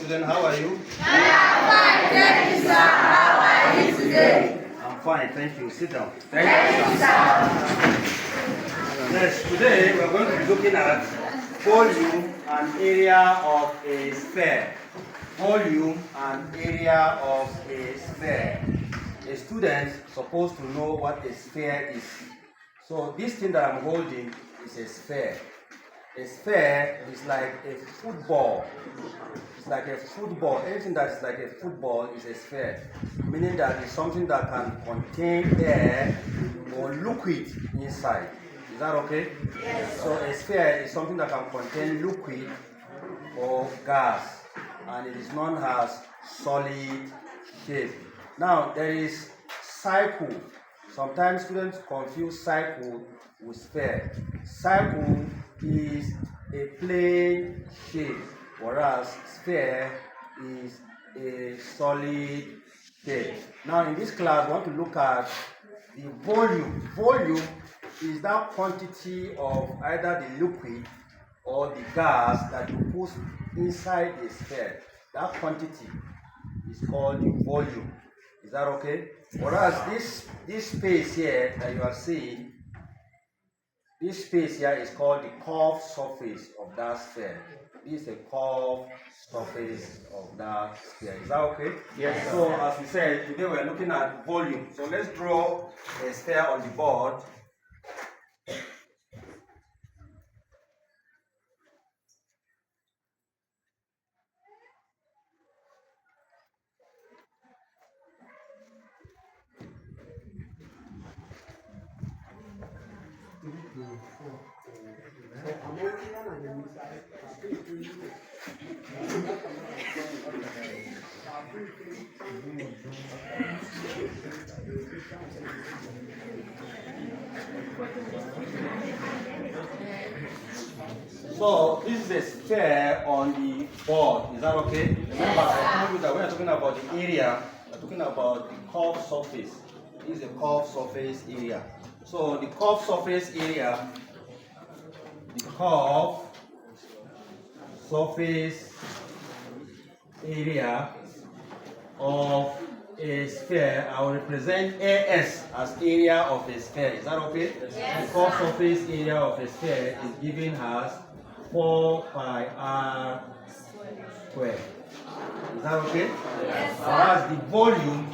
student. How are you? I am fine, thank you, sir. How are you today? I'm fine, thank you. Sit down. Thank you, sir. Yes, today we're going to be looking at volume and area of a sphere. Volume and area of a sphere. A student is supposed to know what a sphere is. So this thing that I'm holding is a sphere. A sphere is like a football. It's like a football. Anything that is like a football is a sphere, meaning that it's something that can contain air or liquid inside. Is that okay? Yes. So a sphere is something that can contain liquid or gas, and it is known as solid shape. Now there is cycle. Sometimes students confuse cycle with sphere. Cycle is a plane shape, whereas sphere is a solid shape. Now in this class, we want to look at the volume. Volume is that quantity of either the liquid or the gas that you put inside a sphere. That quantity is called the volume. Is that okay? Whereas this space here that you are seeing, this space here is called the curved surface of that sphere. This is a curved surface of that sphere. Is that okay? Yes. So as we said, today we are looking at volume. So let's draw a sphere on the board. So this is a sphere on the board. Is that okay? Remember, I told you that when we're talking about the area, we're talking about the curved surface. This is a curved surface area. So the curved surface area, the curved surface area of a sphere, I will represent AS as area of a sphere. Is that okay? Yes. The curved surface area of a sphere is given as 4 pi r squared. Is that okay? Yes, sir. Whereas the volume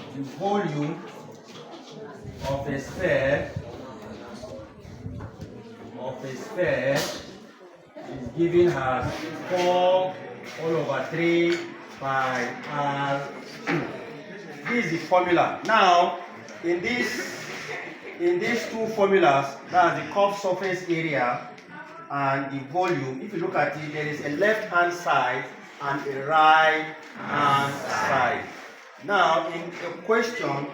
of a sphere is given as 4 all over 3 pi r cubed. This is the formula. Now, in these two formulas, that's the curved surface area and the volume. If you look at it, there is a left-hand side and a right-hand side. Now, in a question,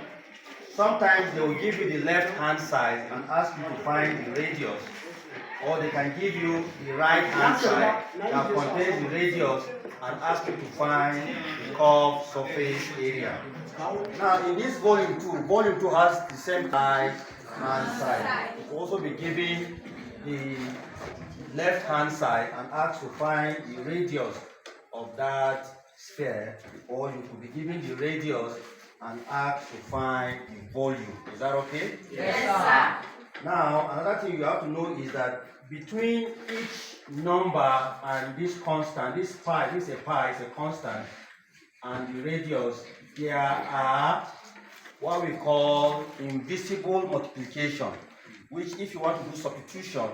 sometimes they will give you the left-hand side and ask you to find the radius, or they can give you the right-hand side that contains the radius and ask you to find the curved surface area. Now, in this volume 2 has the same right-hand side. You will also be given the left-hand side and asked to find the radius of that sphere, or you could be given the radius and asked to find the volume. Is that okay? Yes, sir. Now, another thing you have to know is that between each number and this constant, this is a constant, and the radius, there are what we call invisible multiplication, which if you want to do substitution,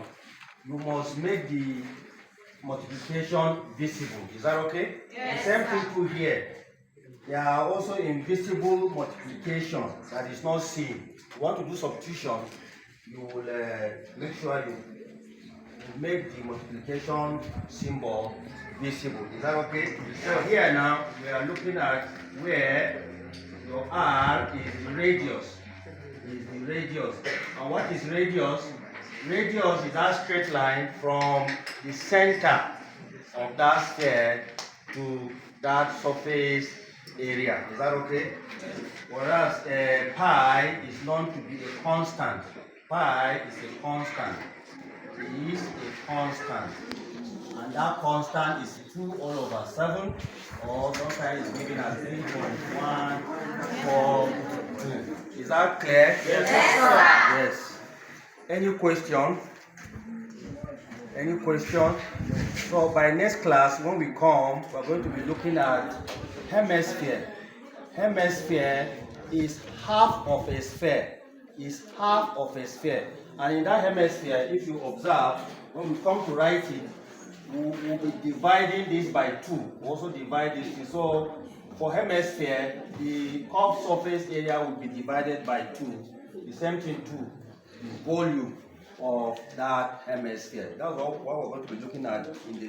you must make the multiplication visible. Is that okay? Yes, the same thing too here. There are also invisible multiplication that is not seen. If you want to do substitution, you will make sure you make the multiplication symbol visible. Is that okay? So here now we are looking at where your R is the radius. And what is radius? Radius is that straight line from the center of that sphere to that surface area. Is that okay? Whereas pi is known to be a constant. Pi is a constant. And that constant is 2 all over 7, or sometimes it's given as 3.142. Is that clear? Yes, sir. Yes. Any question? Any question? So by next class, when we come, we're going to be looking at hemisphere. Hemisphere is half of a sphere. Is half of a sphere. And in that hemisphere, if you observe, when we come to write it, we'll be dividing this by 2. We'll also divide this. So for hemisphere, the curved surface area will be divided by 2. The same thing too, the volume of that hemisphere. That's what we're going to be looking at in the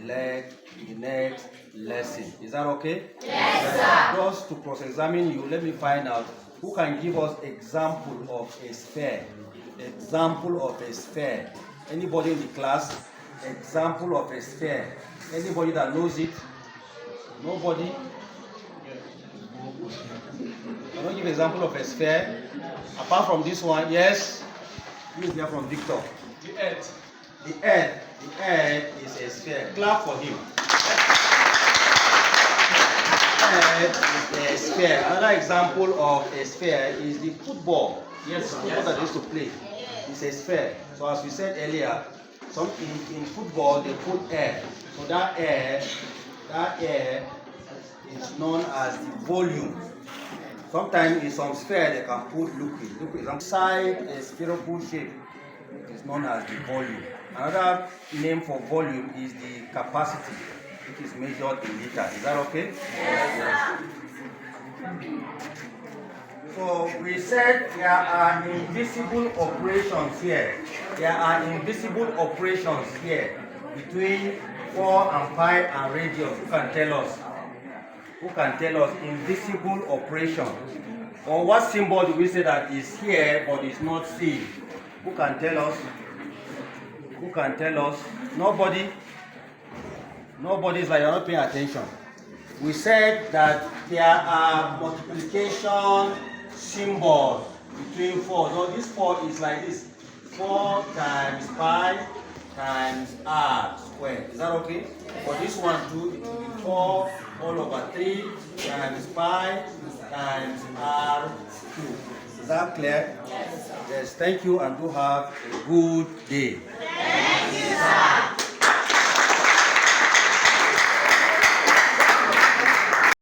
next lesson. Is that okay? Yes, sir. Just to cross-examine you, let me find out who can give us example of a sphere. Example of a sphere. Anybody in the class? Example of a sphere. Anybody that knows it? Nobody? Can you give example of a sphere? Apart from this one, yes? Please hear from Victor. The earth. The earth is a sphere. Clap for him. Earth is a sphere. Another example of a sphere is the football. Yes, Football that they used to play. It's a sphere. So as we said earlier, in football they put air. So that air is known as the volume. Sometimes in some sphere they can put liquid. Liquid inside a spherical shape. It is known as the volume. Another name for volume is the capacity, which is measured in liters. Is that okay? Yes, So we said there are invisible operations here. There are invisible operations here between 4 and 5 and radius. Who can tell us? Who can tell us invisible operation? Or what symbol do we say that is here but is not seen? Who can tell us? Who can tell us? Nobody? Nobody is like you're not paying attention. We said that there are multiplication symbols between 4. So this 4 is like this. 4 times 5 times r squared. Is that okay? For this one too, it will be 4 all over 3 times 5 times r cubed. Is that clear? Yes. Yes, thank you and do have a good day.